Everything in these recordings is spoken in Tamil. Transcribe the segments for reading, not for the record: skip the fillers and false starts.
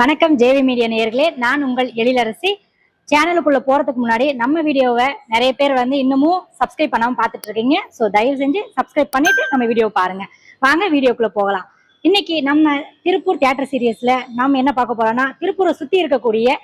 வணக்கம் ஜேவி மீடியா நேயர்களே, நான் உங்கள் எழிலரசி. சேனலுக்குள்ள போறதுக்கு முன்னாடி நம்ம வீடியோவை நிறைய பேர் இன்னமும் சப்ஸ்கிரைப் பண்ணாம பார்த்துட்டு இருக்கீங்க. ஸோ தயவு செஞ்சு சப்ஸ்கிரைப் பண்ணிட்டு நம்ம வீடியோ பாருங்க. வாங்க வீடியோக்குள்ள போகலாம். இன்னைக்கு நம்ம திருப்பூர் தியேட்டர் சீரியஸ்ல நம்ம என்ன பார்க்க போறோம்னா, திருப்பூரை சுத்தி இருக்கக்கூடிய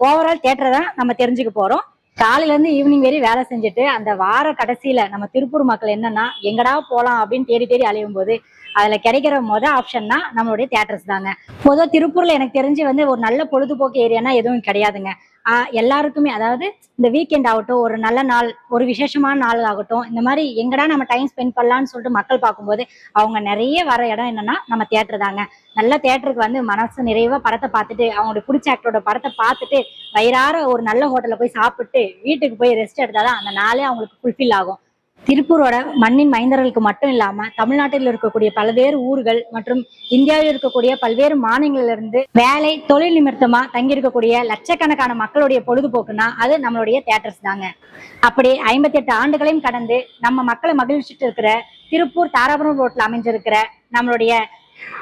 ஓவரால் தியேட்டரை தான் நம்ம தெரிஞ்சுக்க போறோம். காலையில இருந்து ஈவினிங் வரை வேலை செஞ்சுட்டு அந்த வார கடைசியில நம்ம திருப்பூர் மக்கள் என்னன்னா எங்கடா போலாம் அப்படின்னு தேடி தேடி அலையும் போது அதுல கிடைக்கிற ஆப்ஷன் தான் நம்மளுடைய தியேட்டர்ஸ் தாங்க. பொதுவாக திருப்பூர்ல எனக்கு தெரிஞ்சு ஒரு நல்ல பொழுதுபோக்கு ஏரியானா எதுவும் கிடையாதுங்க. எல்லாருக்குமே, அதாவது இந்த வீக்கெண்ட் ஆகட்டும், ஒரு நல்ல நாள், ஒரு விசேஷமான நாள் ஆகட்டும், இந்த மாதிரி எங்கடா நம்ம டைம் ஸ்பெண்ட் பண்ணலாம்னு சொல்லிட்டு மக்கள் பார்க்கும்போது அவங்க நிறைய வர இடம் என்னன்னா நம்ம தியேட்டர் தாங்க. நல்ல தியேட்டருக்கு மனசு நிறைவா படத்தை பார்த்துட்டு, அவங்களுடைய பிடிச்ச ஆக்டரோட படத்தை பார்த்துட்டு வயிறார ஒரு நல்ல ஹோட்டல்ல போய் சாப்பிட்டு வீட்டுக்கு போய் ரெஸ்ட் எடுத்தாதான் அந்த நாளே அவங்களுக்கு ஃபுல்ஃபில் ஆகும். திருப்பூரோட மண்ணின் மைந்தர்களுக்கு மட்டும் இல்லாம தமிழ்நாட்டில் இருக்கக்கூடிய பல்வேறு ஊர்கள் மற்றும் இந்தியாவில் இருக்கக்கூடிய பல்வேறு மாநிலங்களிலிருந்து வேலை தொழில் நிமித்தமா தங்கியிருக்கக்கூடிய லட்சக்கணக்கான மக்களுடைய பொழுதுபோக்குன்னா அது நம்மளுடைய தியேட்டர்ஸ் தாங்க. அப்படி 58 ஆண்டுகளையும் கடந்து நம்ம மக்களை மகிழ்ச்சிட்டு இருக்கிற திருப்பூர் தாராபுரம் ரோட்ல அமைஞ்சிருக்கிற நம்மளுடைய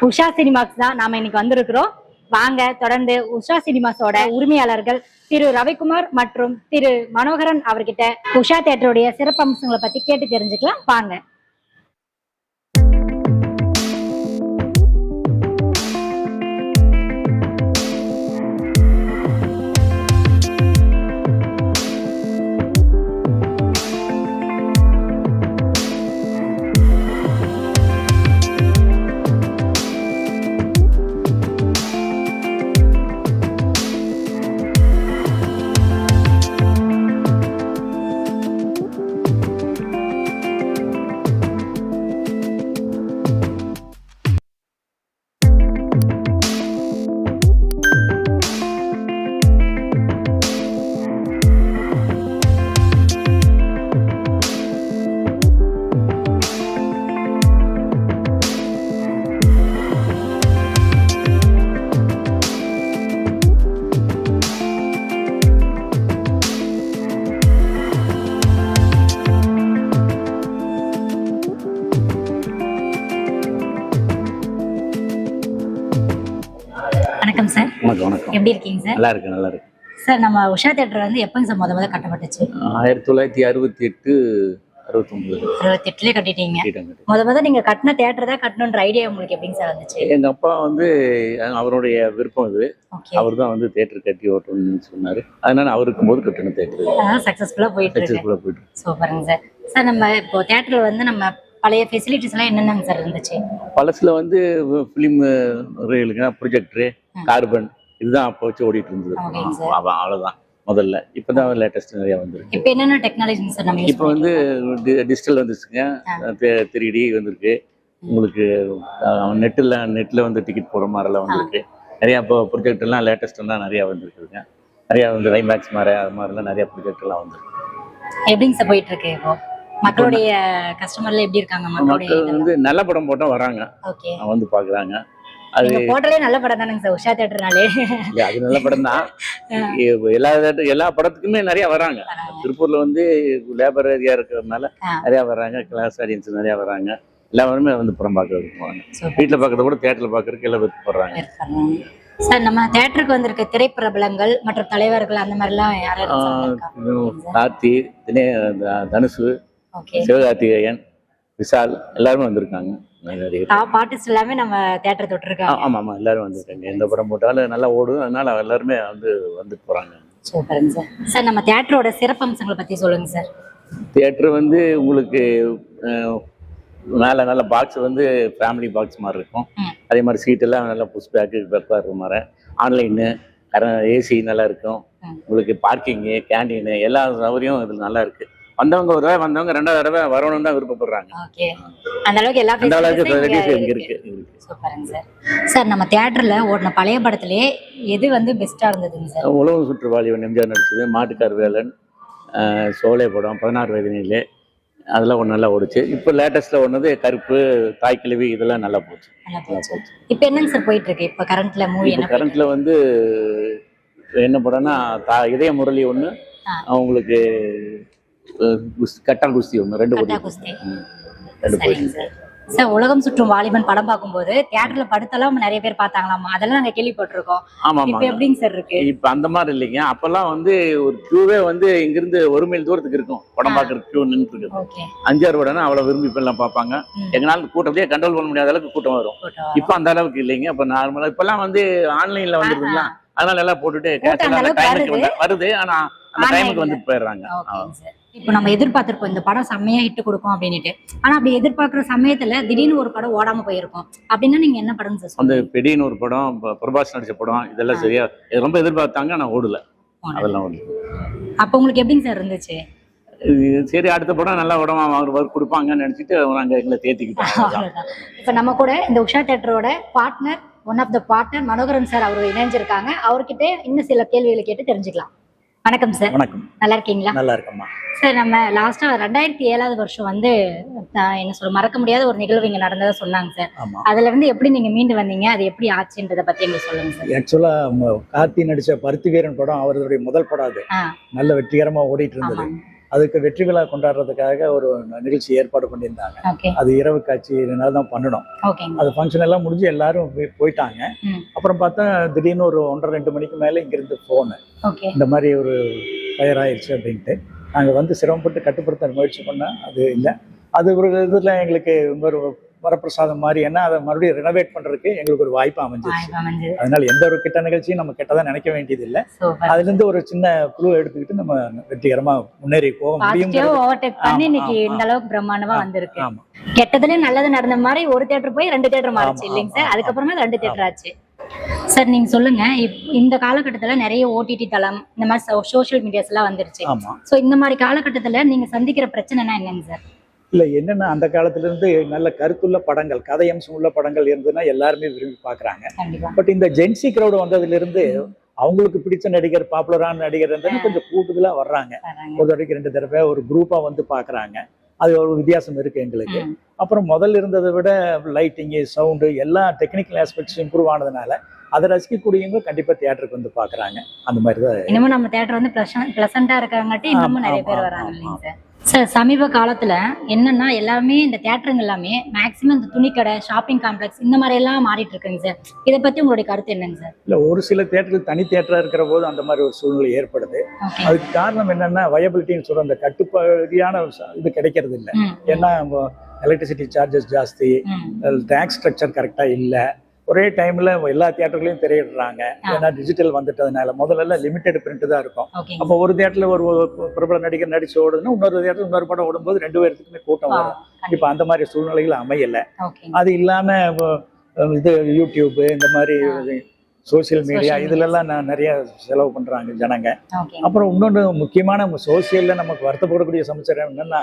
உஷா சினிமாஸ் தான் நாம இன்னைக்கு வந்திருக்கிறோம். வாங்க தொடர்ந்து உஷா சினிமாஸோட உரிமையாளர்கள் திரு ரவிக்குமார் மற்றும் திரு மனோகரன் அவர்கிட்ட உஷா தியேட்டருடைய சிறப்பம்சங்களை பத்தி கேட்டு தெரிஞ்சுக்கலாம். வாங்க. வணக்கம் சார். வணக்கம். எப்படி இருக்கீங்க சார்? நல்லா இருக்கு, நல்லா இருக்கு சார். நம்ம உஷா தியேட்டர் எப்பங்க சார் முத கட்டப்பட்டுச்சு? 1968 69 68 கட்டிட்டீங்க. முத நீங்க கட்டின தியேட்டர் தான் கட்டணும்ன்ற ஐடியா உங்களுக்கு எப்படிங்க சார் வந்துச்சு? எங்க அப்பா அவருடைய விருப்பம் இது. அவர் தான் தியேட்டர் கட்டி ஓட்டணும்னு சொன்னாரு. அதனால அவர் இருக்கும்போது கட்டணும் தியேட்டர். சக்சஸ்ஃபுல்லா போயிட்டு இருக்கு. சூப்பருங்க சார். சார் நம்ம இப்போ தியேட்டர் நம்ம பழைய ஃபெசிலிட்டிஸ் எல்லாம் என்னென்னங்க சார் இருந்துச்சு? பழசுல ஃபிலிம் ரயிலுங்க, ப்ரொஜெக்டரு, கார்பன் இதுதான் அப்போ வச்சு ஓடிட்டு இருந்தது. அவ்வளவுதான் முதல்ல. இப்பதான் லேட்டஸ்ட் நிறைய வந்துருக்கு. இப்போ என்னென்ன டெக்னாலஜி சார் நம்ம இப்போ டிஜிட்டல் வந்துச்சுங்க, 3D வந்திருக்கு. உங்களுக்கு நெட்ல டிக்கெட் போடுற மாதிரிலாம் வந்திருக்கு. நிறைய இப்போ ப்ரொஜெக்ட் எல்லாம் லேட்டஸ்ட் எல்லாம் நிறைய வந்திருக்குதுங்க. நிறைய ஐமேக்ஸ் மாதிரி அது மாதிரிலாம் நிறைய ப்ரொஜெக்ட் எல்லாம் வந்திருக்கு. எப்படிங்க சார் போயிட்டு இருக்கு இப்போ? மக்களுடைய கஸ்டமர்ல எப்படி இருக்காங்க? மக்கள் நல்ல படம் போட்டா வராங்க, பாக்குறாங்க. அது போட்டலே நல்ல படம் தானங்க சார் உஷா தியேட்டர்னாலே? அது நல்ல படம் தான். எல்லா படத்துக்குமே நிறைய வராங்க. திருப்பூர்ல லேபர் ஏரியா இருக்கிறதுனால நிறைய வராங்க. கிளாஸ் ஆடியன்ஸ் நிறைய வராங்க. எல்லாருமே படம் பார்க்கறதுக்கு போவாங்க. வீட்டுல பாக்குறத கூட தியேட்டர்ல பாக்குறதுக்கு எல்லாம் விருப்பப்படுறாங்க. சார், நம்ம தியேட்டருக்கு வந்திருக்க திரைப்பிரபலங்கள் மற்றும் தலைவர்கள் அந்த மாதிரி எல்லாம் யாரும்? கார்த்தி, தனுஷு, சிவகார்த்திகேயன், விஷால் எல்லாருமே வந்திருக்காங்க. ஆர்டிஸ்ட் எல்லாமே நம்ம தியேட்டர் தொட்டிருக்காங்க. ஆமா, எல்லாரும் வந்திருக்காங்க. எந்த படம் போட்டாலும் நல்லா ஓடும். அதனால எல்லாருமே வந்துட்டு போறாங்க. சூப்பருங்க சார். சார், நம்ம தியேட்டரோட சிறப்பம்சங்களை பத்தி சொல்லுங்க சார். தியேட்டர் உங்களுக்கு நல்ல பாக்ஸ் ஃபேமிலி பாக்ஸ் மாதிரி இருக்கும். அதே மாதிரி சீட் எல்லாம் நல்லா புஷ் பேக்கு இருக்கிற மாதிரி. ஆன்லைனு, ஏசி நல்லா இருக்கும். உங்களுக்கு பார்க்கிங்கு, கேண்டீனு எல்லா சௌகரியம் இதில் நல்லா இருக்கு. வந்தவங்க ஒரு தடவை வந்தவங்க 2வது தடவை வரணும்னு தான் விருப்பப்படுறாங்க. அந்த அளவுக்கு இருக்கு. சூப்பருங்க சார். சார், நம்ம தியேட்டர்ல ஓடின பழைய படத்திலே எது பெஸ்டா இருந்ததுங்க சார்? உலகம் சுற்றுவாளிவன் எம்ஜிஆர் நடிச்சது, மாட்டுக்கார் வேலன், சோலை படம், 16 வயதினிலே, அதெல்லாம் நல்லா ஓடிச்சு. இப்போ லேட்டஸ்ட்ல ஒன்னது கருப்பு, தாய் கிழவி, இதெல்லாம் நல்லா போச்சு. இப்போ என்னங்க சார் போயிட்டு இருக்கு? இப்போ கரண்ட்ல மூவி கரண்ட்ல என்ன படம்னா இதய முரளி ஒண்ணு, அவங்களுக்கு கட்டா குஸ்தி ஒண்ணு, 2 போயிட்டு சார் உலகம் சுற்றும் வாலிபன் படம் பார்க்கும்போது தியேட்டர்ல படுத்தெல்லாம் நிறைய பேர் பார்த்தாங்களாமா, அதெல்லாம் நாங்க கேள்விப்பட்டிருக்கோம். ஆமா இப்ப ஆமாங்க. எப்படிங்க சார் இருக்கு? இப்ப அந்த மாதிரி இல்லைங்க. அப்பெல்லாம் வந்து ஒரு கியூவே வந்து இங்கிருந்து 1 மைல் தூரத்துக்கு இருக்கும் படம் பார்க்கற கியூ நின்று இருக்கு. ஓகே. 5-6 படம்னா அவ்வளவு விரும்பி எல்லாம் பார்ப்பாங்க. எங்களால கூட்டத்தையே கண்ட்ரோல் பண்ண முடியாத அளவுக்கு கூட்டம் வரும். இப்ப அந்த அளவுக்கு இல்லைங்க. இப்ப நார்மலா இப்பெல்லாம் வந்து ஆன்லைன்ல வந்துருக்குங்களா, அதனால எல்லாம் போட்டுட்டு டைமுக்கு வருது. ஆனா அந்த டைமுக்கு வந்து போயிடுறாங்க. இப்போ நம்ம எதிர்பார்த்திருப்போம் இந்த படம் செம்மையா ஹிட் கொடுக்கும் அப்படின்னுட்டு. ஆனா அப்படி எதிர்பார்க்கிற சமயத்துல திடீர்னு ஒரு படம் ஓடாம போயிருக்கும் அப்படின்னா நீங்க என்ன படம் சார்? அந்த பெடின்னு ஒரு படம், பிரபாஸ் நடிச்ச படம், இதெல்லாம் சரியா ரொம்ப எதிர்பார்த்தாங்க. ஆனா ஓடல. அதெல்லாம் ஓடல. அப்ப உங்களுக்கு எப்படிங்க சார் இருந்துச்சு? சரி, அடுத்த படம் நல்லா உடம்பா அவர் கொடுப்பாங்கன்னு நினைச்சிட்டு நாங்க எங்களை தேத்திக்கிட்டோம். இப்ப நம்ம கூட இந்த உஷா தியேட்டரோட partner, one of the partner Manoharan sir அவர் இணைஞ்சிருக்காங்க. அவர்கிட்ட இன்னும் சில கேள்விகளை கேட்டு தெரிஞ்சுக்கலாம். வணக்கம் சார். வணக்கம். நல்லா இருக்கீங்களா? நல்லா இருக்கம்மா. சார், நம்ம லாஸ்டா 2007 வருஷம் வந்து என்ன சொல்ல மறக்க முடியாத ஒரு நிகழ்வு இங்க நடந்ததா சொன்னாங்க சார். அதுல இருந்து எப்படி நீங்க மீண்டு வந்தீங்க, அது எப்படி ஆச்சுன்றத பத்தி எங்களுக்கு சொல்லுங்க சார். ஆக்சுவலா கார்த்தி நடிச்ச பருத்தி வீரன் படம் அவருடைய முதல் படம். அது நல்ல வெற்றிகரமா ஓடிட்டு இருந்தது. அதுக்கு வெற்றி விழா கொண்டாடுறதுக்காக ஒரு நிகழ்ச்சி ஏற்பாடு பண்ணியிருந்தாங்க. அது இரவு காட்சி தான் பண்ணணும். அது ஃபங்க்ஷன் எல்லாம் முடிஞ்சு எல்லாரும் போயிட்டாங்க. அப்புறம் பார்த்தா திடீர்னு ஒரு 1:30-2 மணிக்கு மேல இங்கிருந்து போனேன், இந்த மாதிரி ஒரு ஃபயர் ஆயிடுச்சு அப்படின்ட்டு. நாங்கள் வந்து சிரமப்பட்டு கட்டுப்படுத்த முயற்சி பண்ணால் அது இல்லை. அது ஒரு இதில் எங்களுக்கு ஒரு வரப்பிரசாதம் மாதிரி, ஏன்னா அதை மறுபடியும் ரெனோவேட் பண்றதுக்கு எங்களுக்கு ஒரு வாய்ப்பு அமைஞ்சிருச்சு. அதனால எந்த ஒரு கெட்ட நிகழ்ச்சியும் நம்ம கெட்டதா நினைக்க வேண்டியது இல்லை. அதுல இருந்து ஒரு சின்ன குழு எடுத்துக்கிட்டு நம்ம வெற்றிகரமா முன்னேறி போக முடியும். இந்த அளவுக்கு பிரம்மாண்டமா வந்திருக்கு. கெட்டதுலயும் நல்லது நடந்த மாதிரி ஒரு தியேட்டர் போய் 2 தியேட்டர் மாறிச்சு இல்லைங்க சார்? அதுக்கப்புறமா 2 தியேட்டர் ஆச்சு. சார், நீங்க சொல்லுங்க, இந்த காலகட்டத்துல நிறைய ஓடிடி தளம், இந்த மாதிரி சோசியல் மீடியாஸ் எல்லாம் வந்துருச்சு. சோ இந்த மாதிரி காலகட்டத்துல நீங்க சந்திக்கிற பிரச்சனைனா என்னங்க சார்? இல்லை, என்னென்னா அந்த காலத்திலேருந்து நல்ல கருத்துள்ள படங்கள், கதை அம்சம் உள்ள படங்கள் இருந்ததுன்னா எல்லாருமே விரும்பி பார்க்குறாங்க. பட் இந்த ஜென்சி க்ரௌடு வந்ததுலேருந்து அவங்களுக்கு பிடிச்ச நடிகர், பாப்புலரான நடிகர் இருந்ததுன்னா கொஞ்சம் கூடுதலாக வர்றாங்க. ஒரு தடவைக்கு 2 தடவை ஒரு குரூப்பாக வந்து பார்க்குறாங்க. அது ஒரு வித்தியாசம் இருக்குது எங்களுக்கு. அப்புறம் முதல்ல இருந்ததை விட லைட்டிங்கு, சவுண்டு, எல்லா டெக்னிக்கல் ஆஸ்பெக்ட்ஸ் இம்ப்ரூவ் ஆனதுனால அதை ரசிக்கக்கூடியவங்க கண்டிப்பா தியேட்டருக்கு வந்து பாக்குறாங்க. அந்த மாதிரி தான் இன்னமும் நம்ம தியேட்டர் வந்து பிளசண்டா இருக்காங்கட்டி இன்னமும் நிறைய பேர் வராங்க இல்லைங்க சார்? சார், சமீப காலத்துல என்னன்னா எல்லாமே இந்த தியேட்டருங்க எல்லாமே மேக்சிமம் இந்த துணிக்கடை, ஷாப்பிங் காம்ப்ளெக்ஸ் இந்த மாதிரி எல்லாம் மாறிட்டு இருக்குங்க சார். இதை பத்தி உங்களுடைய கருத்து என்னங்க சார்? இல்ல, ஒரு சில தியேட்டருக்கு தனி தியேட்டரா இருக்கிற போது அந்த மாதிரி ஒரு சூழ்நிலை ஏற்படுது. அதுக்கு காரணம் என்னன்னா வயபிலிட்டின்னு சொல்ற அந்த கட்டுப்பாடியான இது கிடைக்கிறது இல்லை. ஏன்னா எலக்ட்ரிசிட்டி சார்ஜஸ் ஜாஸ்தி, டேக்ஸ் ஸ்ட்ரக்சர் கரெக்டா இல்லை. ஒரே டைம்ல எல்லா தியேட்டர்களையும் திரையிடுறாங்க. ஏன்னா டிஜிட்டல் வந்துட்டதுனால முதல்ல லிமிடெட் பிரிண்ட் தான் இருக்கும். அப்போ ஒரு தியேட்டர்ல ஒரு பிரபல நடிகர் நடிச்சு ஓடுதுன்னா இன்னொரு தியேட்டர் இன்னொரு படம் ஓடும்போது 2 பேருக்குமே கூட்டம் வரும். இப்ப அந்த மாதிரி சூழ்நிலைகள் அமையல. அது இல்லாம இது யூடியூப், இந்த மாதிரி சோசியல் மீடியா இதுல எல்லாம் நிறைய செலவு பண்றாங்க ஜனங்க. அப்புறம் இன்னொன்று முக்கியமான சோசியல்ல நமக்கு வருத்தப்படக்கூடிய சமாச்சாரம் என்னன்னா,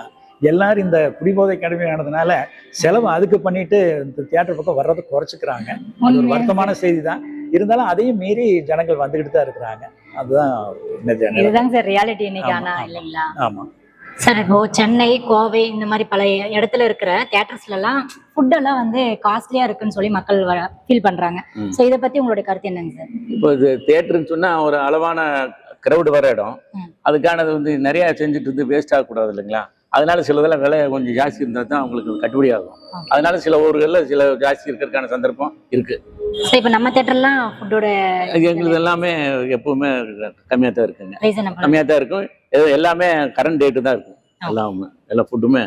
எல்லாரும் இந்த குடிபோதை கடுமையானதுனால செலவு அதுக்கு பண்ணிட்டு இந்த தியேட்டர் பக்கம் வர்றதை குறைச்சிக்கிறாங்க. அது ஒரு வருத்தமான செய்தி தான். இருந்தாலும் அதையும் மீறி ஜனங்கள் வந்துகிட்டு தான் இருக்கிறாங்க. அதுதான் சார் ரியாலிட்டி இன்னைக்கு. ஆனா இல்லைங்களா? ஆமா சார், இப்போ சென்னை, கோவை இந்த மாதிரி பல இடத்துல இருக்கிற தியேட்டர்ஸ்ல எல்லாம் ஃபுட் எல்லாம் வந்து காஸ்ட்லியா இருக்குன்னு சொல்லி மக்கள் ஃபீல் பண்றாங்க. சோ இதை பத்தி உங்களுடைய கருத்து என்னங்க சார்? இப்போ இது தியேட்டர்னு சொன்னா ஒரு அளவான கிரௌடு வர இடம். அதுக்கானது வந்து நிறைய செஞ்சுட்டு இருந்து வேஸ்ட் ஆகக்கூடாது இல்லைங்களா? அதனால சிலதெல்லாம் விலை கொஞ்சம் ஜாஸ்தி இருந்தால் தான் அவங்களுக்கு கட்டுப்படி ஆகும். அதனால சில ஊர்களில் சில ஜாஸ்தி இருக்கிறதுக்கான சந்தர்ப்பம் இருக்கு. இப்போ நம்ம தியேட்டர்லாம் ஃபுட்டோட எங்களுக்கு எல்லாமே எப்பவுமே கம்மியாக தான் இருக்குங்க. கம்மியாக தான் இருக்கும். எல்லாமே கரண்ட் ரேட்டு தான் இருக்கும். எல்லா ஃபுட்டுமே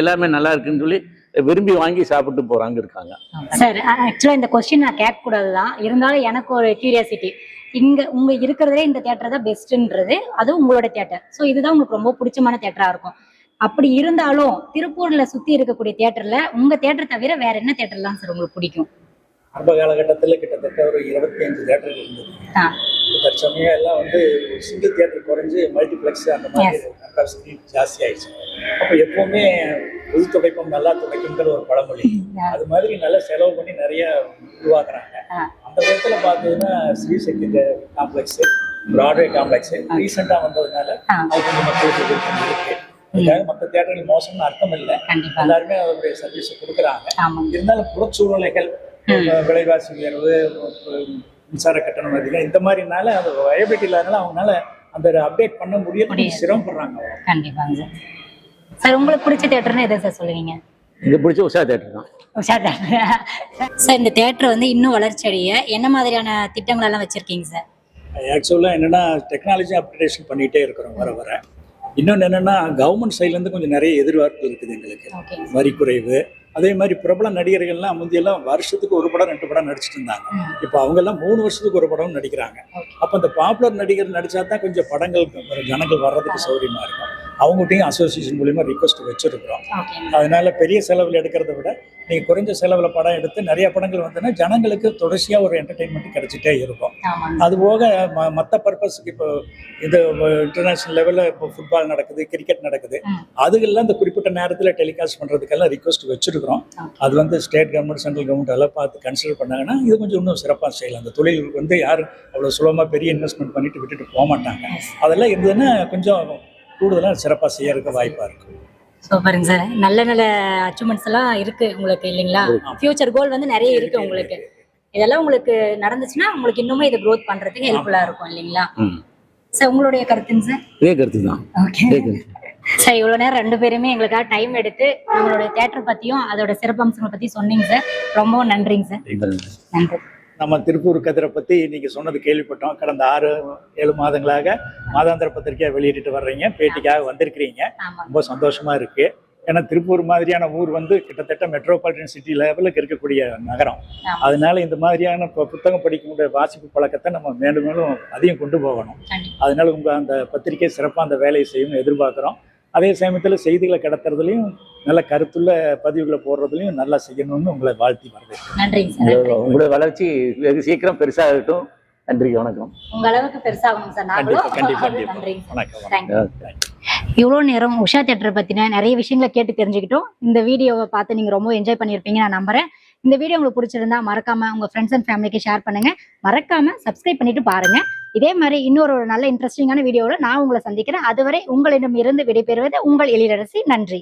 எல்லாமே நல்லா இருக்குன்னு சொல்லி விரும்பி வாங்கி சாப்பிட்டு போறாங்க இருக்காங்க. சார், ஆக்சுவலா இந்த கொஸ்டின் நான் கேட்க கூடாதுதான், இருந்தாலும் எனக்கு ஒரு கியூரியாசிட்டி. உங்க இருக்கிறதுலே இந்த தியேட்டர் தான் பெஸ்ட்ன்றது, அது உங்களோட தியேட்டர். ஸோ இதுதான் உங்களுக்கு ரொம்ப பிடிச்சமான தியேட்டரா இருக்கும். அப்படி இருந்தாலும் திருப்பூர்ல சுத்தி இருக்கக்கூடிய தியேட்டர்ல உங்க தியேட்டர் தவிர வேற என்ன தியேட்டர்லாம் சார் உங்களுக்கு பிடிக்கும்? ஆரம்ப காலகட்டத்தில் கிட்டத்தட்ட ஒரு 25 தியேட்டர் இருந்தது. தற்சமயம் எல்லாம் வந்து சிங்கிள் தியேட்டர் குறைஞ்சு மல்டிப்ளெக்ஸ் அந்த மாதிரி ஸ்கிரீன் ஜாஸ்தி ஆயிடுச்சு. அப்போ எப்பவுமே பொது துடைப்பம் நல்லா துடைக்குங்கிற ஒரு பழமொழி, அது மாதிரி நல்லா செலவு பண்ணி நிறைய உருவாக்குறாங்க. அந்த விதத்துல பார்த்தீங்கன்னா ஸ்ரீசக்தி காம்ப்ளெக்ஸ், பிராட்வே காம்ப்ளெக்ஸ் ரீசெண்டா வந்ததுனால அது கொஞ்சம் மக்களுக்கு இருக்கு. மற்ற தியேட்டர்கள் மோசம்னு அர்த்தம் இல்லை, எல்லாருமே அவருடைய சர்வீஸ் கொடுக்குறாங்க. இருந்தாலும் புறச்சூழ்நிலைகள், விலைவாசி உயர்வு, மின்சார கட்டணம் அதிகம், இந்த மாதிரினால அது வயபிலிட்டி இல்லாதனால அவங்களால அந்த அப்டேட் பண்ண முடியாது, சிரமப்படுறாங்க. கண்டிப்பாங்க சார். உங்களுக்கு பிடிச்ச தியேட்டர்னா எதை சார் சொல்லுவீங்க? இங்கே பிடிச்ச உஷா தேட்டர் தான். சார் இந்த தியேட்டர் வந்து இன்னும் வளர்ச்சி அடைய என்ன மாதிரியான திட்டங்கள் எல்லாம் வச்சிருக்கீங்க சார்? ஆக்சுவலாக என்னென்னா டெக்னாலஜி அப்கிரேடேஷன் பண்ணிகிட்டே இருக்கிறோம் வர வர. இன்னொன்று என்னென்னா கவர்மெண்ட் சைட்லேருந்து கொஞ்சம் நிறைய எதிர்பார்ப்பு இருக்குது எங்களுக்கு. வரி குறைவு, அதே மாதிரி பிரபல நடிகர்கள்லாம் முந்தியெல்லாம் வருஷத்துக்கு ஒரு படம் 2 படம் நடிச்சிட்டு இருந்தாங்க. இப்போ அவங்கெல்லாம் 3 வருஷத்துக்கு ஒரு படம் நடிக்கிறாங்க. அப்போ அந்த பாப்புலர் நடிகர் நடிச்சா தான் கொஞ்சம் படங்கள் ஜனங்கள் வர்றதுக்கு சௌகரியமா இருக்கும். அவங்ககிட்டையும் அசோசியேஷன் மூலியமா ரிக்வஸ்ட் வச்சிருக்கிறோம். அதனால பெரிய செலவில் எடுக்கிறத விட நீங்கள் குறைஞ்ச செலவில் படம் எடுத்து நிறைய படங்கள் வந்ததுன்னா ஜனங்களுக்கு தொடர்ச்சியாக ஒரு என்டர்டெயின்மெண்ட் கிடைச்சிட்டே இருக்கும். அதுபோக மற்ற பர்பஸுக்கு இப்போ இது இன்டர்நேஷனல் லெவலில் இப்போ ஃபுட்பால் நடக்குது, கிரிக்கெட் நடக்குது, அதுக்கெல்லாம் இந்த குறிப்பிட்ட நேரத்தில் டெலிகாஸ்ட் பண்ணுறதுக்கெல்லாம் ரிக்வஸ்ட் வச்சிருக்கிறோம். அது வந்து ஸ்டேட் கவர்மெண்ட், சென்ட்ரல் கவர்மெண்ட் எல்லாம் பார்த்து கன்சிடர் பண்ணாங்கன்னா இது கொஞ்சம் இன்னும் சிறப்பாக செய்யலாம். அந்த தொழில் வந்து யாரும் அவ்வளோ சுலபமாக பெரிய இன்வெஸ்ட்மெண்ட் பண்ணிட்டு விட்டுட்டு போக மாட்டாங்க. அதெல்லாம் இருந்ததுன்னா கொஞ்சம் கூடுதலாக சிறப்பாக செய்யறதுக்கு வாய்ப்பாக இருக்கும். சூப்பருங்க சார். நல்ல நல்ல அச்சீவ்மெண்ட்ஸ் எல்லாம் இருக்கு உங்களுக்கு இல்லைங்களா? ஃபியூச்சர் கோல் வந்து நிறைய இருக்கு உங்களுக்கு. இதெல்லாம் உங்களுக்கு நடந்துச்சுன்னா உங்களுக்கு இன்னுமே இதை க்ரோத் பண்றதுக்கு ஹெல்ப்ஃபுல்லா இருக்கும் இல்லைங்களா? சார் உங்களுடைய கருத்துங்க சார்? இதே கருத்து தான். ஓகே சார், இவ்வளோ நேரம் 2 பேருமே எங்களுக்காக டைம் எடுத்து நம்மளுடைய தியேட்டர் பற்றியும் அதோட சிறப்பம்சங்களை பற்றி சொன்னீங்க சார். ரொம்பவும் நன்றிங்க சார். நன்றி. நம்ம திருப்பூர் கதிரை பற்றி இன்னைக்கு சொன்னது கேள்விப்பட்டோம். கடந்த 6-7 மாதங்களாக மாதாந்திர பத்திரிக்கையை வெளியிட்டு வர்றீங்க, பேட்டிக்காக வந்திருக்கிறீங்க. ரொம்ப சந்தோஷமா இருக்கு. ஏன்னா திருப்பூர் மாதிரியான ஊர் வந்து கிட்டத்தட்ட மெட்ரோபாலிட்டன் சிட்டி லெவலுக்கு இருக்கக்கூடிய நகரம். அதனால இந்த மாதிரியான புத்தகம் படிக்கக்கூடிய வாசிப்பு பழக்கத்தை நம்ம மேலும் மேலும் அதிகம் கொண்டு போகணும். அதனால அந்த பத்திரிகை சிறப்பாக அந்த வேலையை செய்யணும்னு எதிர்பார்க்குறோம். அதே சமயத்தில் செய்திகளை கடத்துறதுலையும் நல்ல கருத்துள்ள பதிவுகளை போடுறதுலையும் நல்லா செய்யணும்னு உங்களை வாழ்த்தி வரவேற்கிறேன். உங்களுடைய வளர்ச்சி வெகு சீக்கிரம் பெருசாகட்டும். நன்றி, வணக்கம். உங்க அளவுக்கு பெருசாகணும் சார். வணக்கம். இவ்வளோ நேரம் உஷா தியேட்டர் பத்தின நிறைய விஷயங்களை கேட்டு தெரிஞ்சுக்கிட்டோம். இந்த வீடியோவை பார்த்து நீங்க ரொம்ப என்ஜாய் பண்ணியிருப்பீங்க நான் நம்புறேன். இந்த வீடியோ உங்களுக்கு பிடிச்சிருந்தா மறக்காம உங்க ஃப்ரெண்ட்ஸ் அண்ட் ஃபேமிலிக்கு ஷேர் பண்ணுங்க. மறக்காம சப்ஸ்கிரைப் பண்ணிட்டு பாருங்க. இதே மாதிரி இன்னொரு நல்ல இன்ட்ரெஸ்டிங்கான வீடியோவில் நான் உங்களை சந்திக்கிறேன். அதுவரை உங்களிடம் இருந்து விடைபெறுவது உங்கள் எழிலரசி. நன்றி.